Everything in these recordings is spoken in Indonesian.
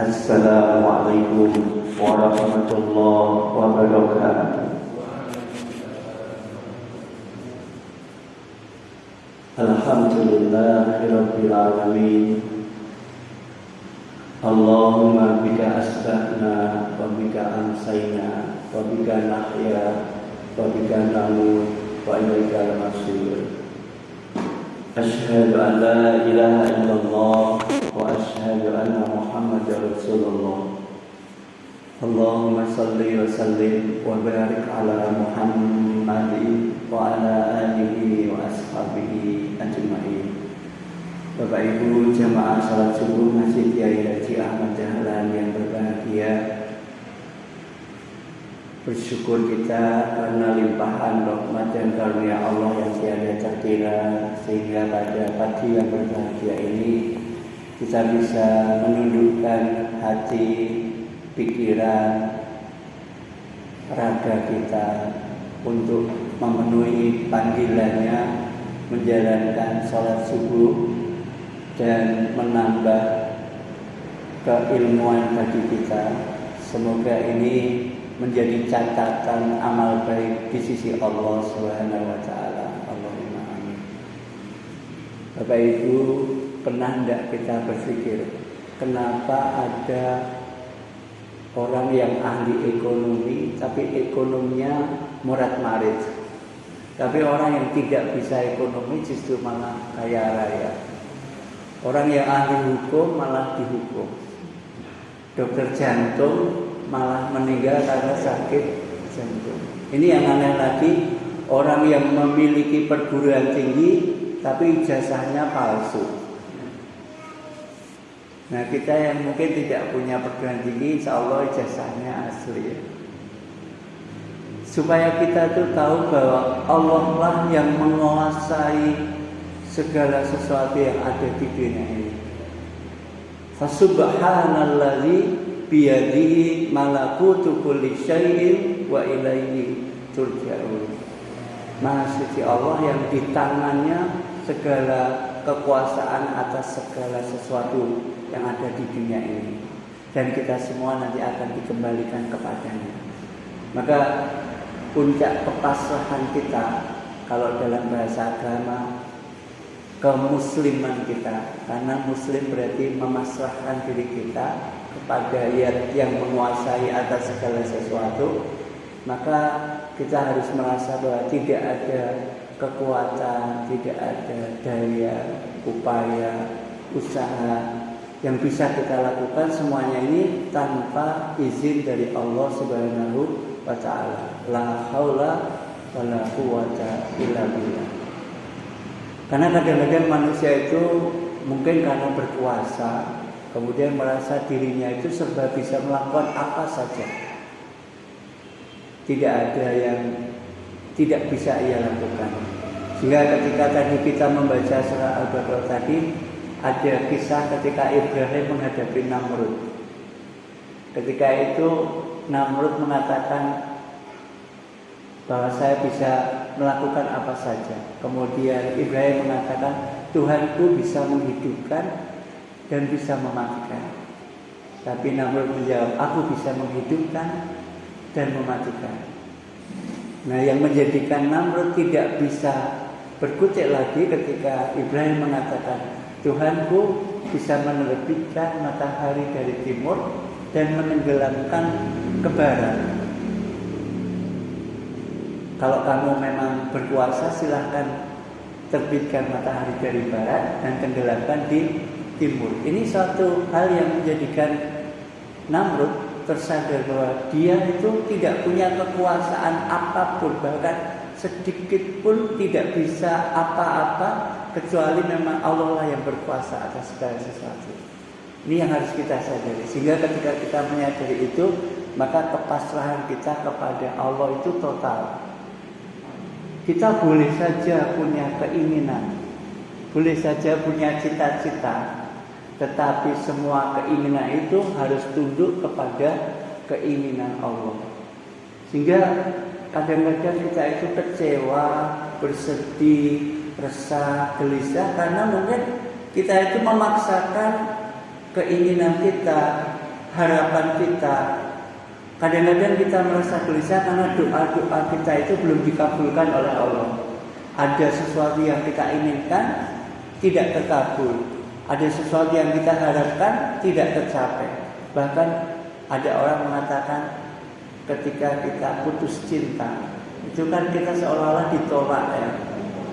Assalamualaikum warahmatullahi wabarakatuh. Alhamdulillahirabbil alamin. Allahumma bika asbahna wa bika amsayna wa bika nahya wa bika namut wa ilaikal masir. Asyhadu an la ilaha illallah wa asyhadu anna Muhammadar Rasulullah. Allahumma salli wa sallim wa barik ala Muhammadin wa ala alihi wa ashabihi ajma'in. Bapak Ibu jamaah salat subuh Masjid Kiai Haji Ahmad Dahlan yang berbahagia, bersyukur kita karena limpahan rahmat dan karunia Allah yang tiada terkira, sehingga pada pagi yang berbahagia ini kita bisa menundukkan hati, pikiran, raga kita untuk memenuhi panggilannya, menjalankan sholat subuh dan menambah keilmuan bagi kita. Semoga ini menjadi catatan amal baik di sisi Allah Subhanahu wa taala. Allahumma amin. Bapak Ibu, pernah tidak kita berpikir kenapa ada orang yang ahli ekonomi tapi ekonominya morat-marit, tapi orang yang tidak bisa ekonomi justru malah kaya raya? Orang yang ahli hukum malah dihukum, dokter jantung malah meninggal karena sakit jantung. Ini yang aneh lagi, orang yang memiliki perguruan tinggi tapi ijazahnya palsu. Nah, kita yang mungkin tidak punya perguruan tinggi, insya Allah ijazahnya asli. Supaya kita tuh tahu bahwa Allah lah yang menguasai segala sesuatu yang ada di dunia ini. Fasubhanalladzi biyadihi malakutu kulli syai'in wa ilaihi turja'un. Maha suci Allah yang di tangannya segala kekuasaan atas segala sesuatu yang ada di dunia ini, dan kita semua nanti akan dikembalikan kepadanya. Maka puncak kepasrahan kita, kalau dalam bahasa agama, kemusliman kita, karena muslim berarti memasrahkan diri kita kepada yang menguasai atas segala sesuatu. Maka kita harus merasa bahwa tidak ada kekuatan, tidak ada daya, upaya, usaha yang bisa kita lakukan, semuanya ini tanpa izin dari Allah Subhanahu wa ta'ala. La haula wa la quwwata illa billah. Karena kadang-kadang manusia itu mungkin karena berkuasa, kemudian merasa dirinya itu serba bisa melakukan apa saja. Tidak ada yang tidak bisa ia lakukan. Sehingga ketika tadi kita membaca surah Al-Baqarah tadi, ada kisah ketika Ibrahim menghadapi Namrud. Ketika itu Namrud mengatakan bahwa saya bisa melakukan apa saja. Kemudian Ibrahim mengatakan, Tuhanku bisa menghidupkan dan bisa mematikan. Tapi Namrud menjawab, aku bisa menghidupkan dan mematikan. Nah, yang menjadikan Namrud tidak bisa berkutik lagi ketika Ibrahim mengatakan, Tuhanku bisa menerbitkan matahari dari timur dan menenggelamkan ke barat. Kalau kamu memang berkuasa, silahkan terbitkan matahari dari barat dan tenggelamkan di timur. Ini suatu hal yang menjadikan Namrud tersadar bahwa dia itu tidak punya kekuasaan apapun, bahkan sedikit pun tidak bisa apa-apa, kecuali memang Allah lah yang berkuasa atas segala sesuatu. Ini yang harus kita sadari. Sehingga ketika kita menyadari itu, maka kepasrahan kita kepada Allah itu total. Kita boleh saja punya keinginan, boleh saja punya cita-cita, tetapi semua keinginan itu harus tunduk kepada keinginan Allah. Sehingga kadang-kadang kita itu kecewa, bersedih, resah, gelisah karena mungkin kita itu memaksakan keinginan kita harapan kita. Kadang-kadang kita merasa gelisah karena doa-doa kita itu belum dikabulkan oleh Allah. Ada sesuatu yang kita inginkan tidak terkabul. Ada sesuatu yang kita harapkan tidak tercapai. Bahkan ada orang mengatakan ketika kita putus cinta, itu kan kita seolah-olah ditolak ya.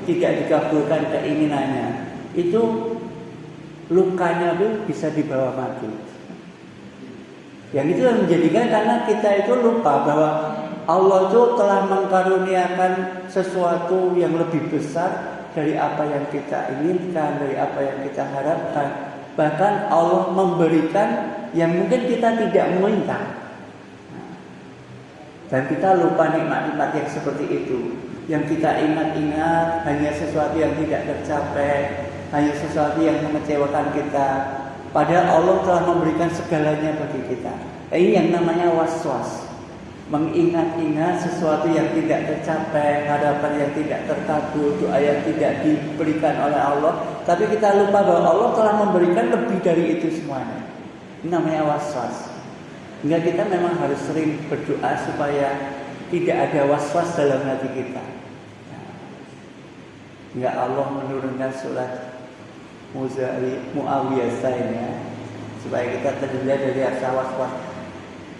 Tidak dikabulkan keinginannya. Itu lukanya itu bisa dibawa mati. Yang itu menjadikan karena kita itu lupa bahwa Allah itu telah mengkaruniakan sesuatu yang lebih besar dari apa yang kita inginkan, dari apa yang kita harapkan. Bahkan Allah memberikan yang mungkin kita tidak meminta. Dan kita lupa nikmat-nikmat yang seperti itu. Yang kita ingat-ingat hanya sesuatu yang tidak tercapai, hanya sesuatu yang mengecewakan kita. Padahal Allah telah memberikan segalanya bagi kita. Ini yang namanya was-was. Mengingat-ingat sesuatu yang tidak tercapai, harapan yang tidak terkabul, doa yang tidak diberikan oleh Allah. Tapi kita lupa bahwa Allah telah memberikan lebih dari itu semuanya. Ini namanya was-was. Hingga kita memang harus sering berdoa supaya tidak ada was-was dalam hati kita. Hingga Allah menurunkan surat Muawiyah ya, supaya kita terhindar dari rasa was-was.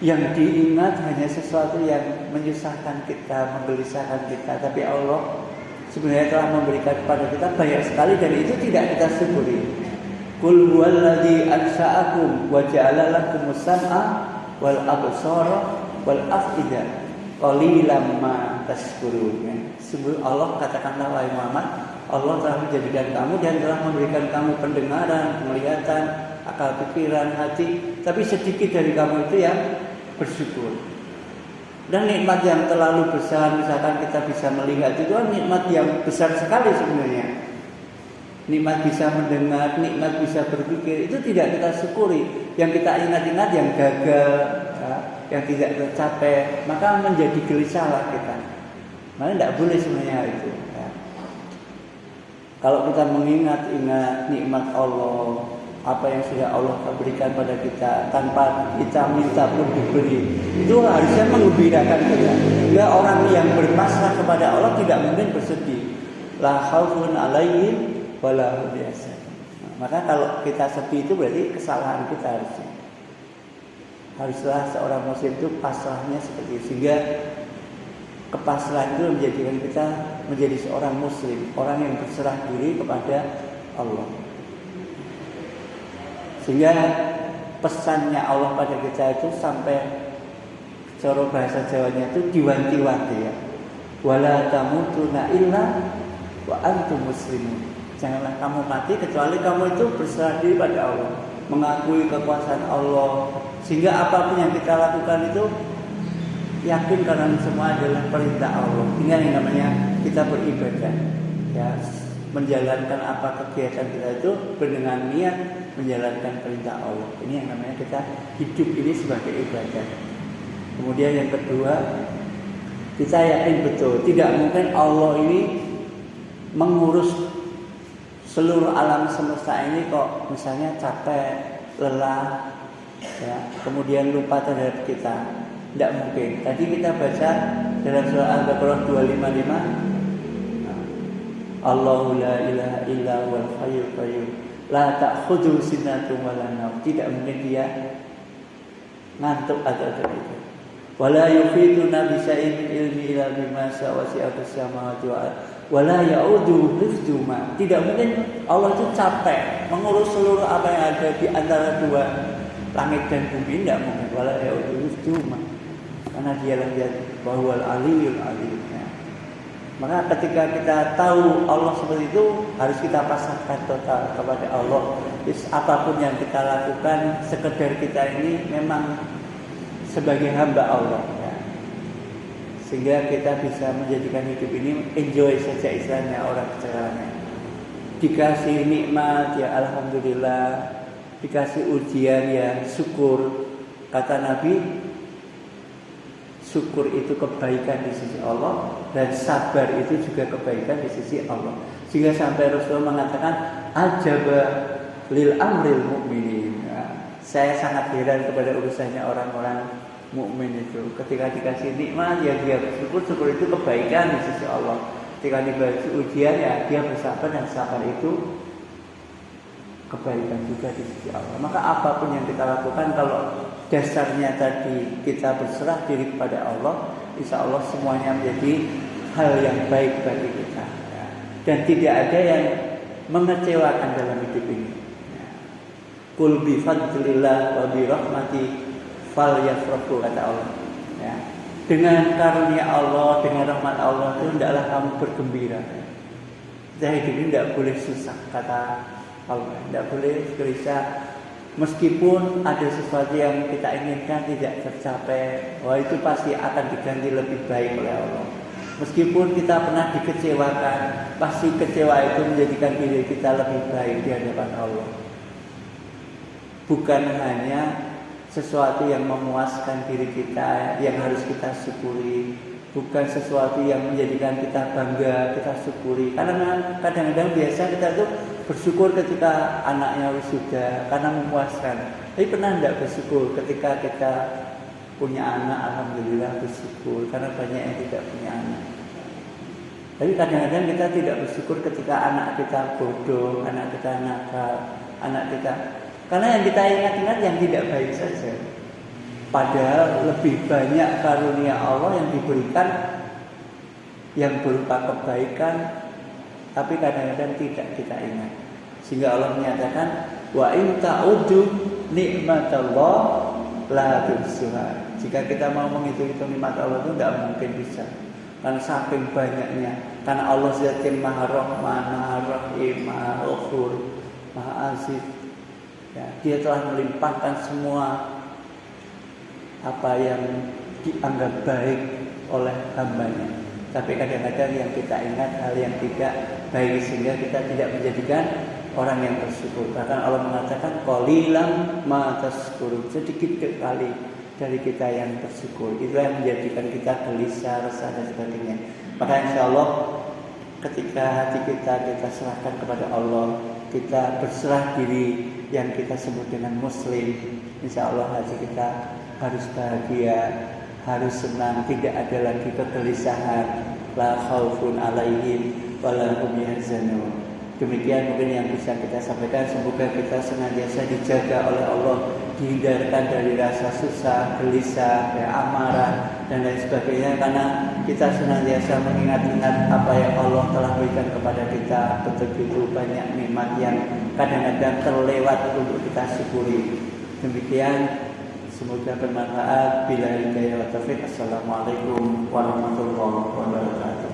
Yang diingat hanya sesuatu yang menyusahkan kita, menggelisahkan kita. Tapi Allah sebenarnya telah memberikan kepada kita banyak sekali dan itu tidak kita syukuri. Qul huwallazi ansha'akum wa ja'ala lakumus sam'a wal absara wal af'idah qalilan ma tashkurun. Sebelum Allah katakanlah wahai Muhammad, Allah telah menjadikan kamu dan telah memberikan kamu pendengaran, penglihatan, akal pikiran, hati. Tapi sedikit dari kamu itu yang bersyukur. Dan nikmat yang terlalu besar, misalkan kita bisa melihat, itu kan nikmat yang besar sekali sebenarnya. Nikmat bisa mendengar, nikmat bisa berpikir, itu tidak kita syukuri. Yang kita ingat-ingat yang gagal, ya, yang tidak tercapai, maka menjadi gelisahlah kita. Makanya tidak boleh sebenarnya itu. Ya. Kalau kita mengingat-ingat nikmat Allah, apa yang sudah Allah berikan pada kita, tanpa kita minta pun diberi, itu harusnya menggembirakan kita. Ya, orang yang berpasrah kepada Allah tidak mungkin bersedih. La khaufun alaihim wala hum yahzanun. Maka kalau kita sedih itu berarti kesalahan kita harusnya. Haruslah seorang muslim itu pasrahnya seperti itu. Sehingga kepasrahan itu menjadikan kita menjadi seorang muslim, orang yang berserah diri kepada Allah. Sehingga pesannya Allah pada kita itu sampai cara bahasa Jawanya itu diwanti-wanti ya. Wala tamutunna illa wa antum muslimun. Janganlah kamu mati kecuali kamu itu berserah diri pada Allah, mengakui kekuasaan Allah. Sehingga apapun yang kita lakukan itu yakin karena semua adalah perintah Allah. Ini yang namanya kita beribadah. Ya, menjalankan apa kegiatan kita itu dengan niat menjalankan perintah Allah. Ini yang namanya kita hidup ini sebagai ibadah. Kemudian yang kedua, kita yakin betul tidak mungkin Allah ini mengurus seluruh alam semesta ini kok misalnya capek, lelah, ya, kemudian lupa terhadap kita. Tidak mungkin. Tadi kita baca dalam surah Al-Baqarah 255, Allahu la ilaha illa wal hayyul qayyum la ta'khudhu sinatun wa la nawm. Tidak mungkin dia ngantuk atau tidur. Wala yufiduna bi syai'in min ilmi illa bima syaa wasi'a as-samawati wa la ya'udu hifdzuhuma. Tidak mungkin Allah itu capek mengurus seluruh apa yang ada di antara dua langit dan bumi. Tidak mungkin. Wala ya'udu hifdzuhuma. Karena dialah dia bahwal aliyul alim. Maka ketika kita tahu Allah seperti itu, harus kita pasrahkan total kepada Allah. Apapun yang kita lakukan, sekedar kita ini memang sebagai hamba Allah, ya. Sehingga kita bisa menjadikan hidup ini enjoy saja istilahnya orang caranya. Dikasih nikmat ya alhamdulillah, dikasih ujian ya syukur. Kata Nabi, syukur itu kebaikan di sisi Allah dan sabar itu juga kebaikan di sisi Allah. Sehingga sampai Rasulullah mengatakan ajaba lil amril mu'minin. Ya, Saya sangat heran kepada urusannya orang-orang mukmin itu. Ketika dikasih nikmat ya dia bersyukur, syukur itu kebaikan di sisi Allah. Ketika diberi ujian ya dia bersabar, dan sabar itu kebaikan juga di sisi Allah. Maka apapun yang kita lakukan, kalau dasarnya tadi kita berserah diri kepada Allah, insya Allah semuanya menjadi hal yang baik bagi kita, ya. Dan tidak ada yang mengecewakan dalam hidup ini. Qul bi fadlillah wa bi rahmati falyafrahu, kata Allah, ya. Dengan karunia Allah, dengan rahmat Allah itu hendaklah kamu bergembira. Jadi hidup ini tidak boleh susah, kata Allah, tidak boleh gelisah. Meskipun ada sesuatu yang kita inginkan tidak tercapai, wah itu pasti akan diganti lebih baik oleh Allah. Meskipun kita pernah dikecewakan, pasti kecewa itu menjadikan diri kita lebih baik di hadapan Allah. Bukan hanya sesuatu yang memuaskan diri kita yang harus kita syukuri, bukan sesuatu yang menjadikan kita bangga, kita syukuri. Karena kadang-kadang biasa kita tuh bersyukur ketika anaknya wisuda karena memuaskan. Tapi pernah tidak bersyukur ketika kita punya anak? Alhamdulillah bersyukur, karena banyak yang tidak punya anak. Tapi kadang-kadang kita tidak bersyukur ketika anak kita bodoh, anak kita nakal, anak kita, karena yang kita ingat-ingat yang tidak baik saja. Padahal lebih banyak karunia Allah yang diberikan yang berupa kebaikan, tapi kadang-kadang tidak kita ingat. Sehingga Allah menyatakan, wa in ta'uddu nikmatallah la tuhsuha. Jika kita mau menghitung-hitung nikmat Allah itu tidak mungkin bisa. Karena saking banyaknya. Karena Allah Zat yang Maha Rahman, Maha Rahim, Maha Ghafur, Maha Aziz. Ya, dia telah melimpahkan semua apa yang dianggap baik oleh hambanya. Tapi kadang-kadang yang kita ingat hal yang tidak baik, sehingga kita tidak menjadikan orang yang bersyukur. Bahkan Allah mengatakan qalilan ma tashkurun, sedikit sekali dari kita yang bersyukur. Itu yang menjadikan kita gelisah, resah dan sebagainya. Maka insya Allah ketika hati kita serahkan kepada Allah, kita berserah diri yang kita sebut dengan muslim, insya Allah hati kita harus bahagia, harus senang, tidak ada lagi kegelisahan. La khaufun alaihim wa la hum yahzanun. Demikian mungkin yang bisa kita sampaikan. Semoga kita senantiasa dijaga oleh Allah, dihindarkan dari rasa susah, gelisah, amarah dan lain sebagainya, karena kita senantiasa mengingat-ingat apa yang Allah telah berikan kepada kita. Begitu banyak nikmat yang kadang-kadang terlewat untuk kita syukuri. Demikian, semoga bermanfaat. Billahi taufiq. Assalamualaikum warahmatullahi wabarakatuh.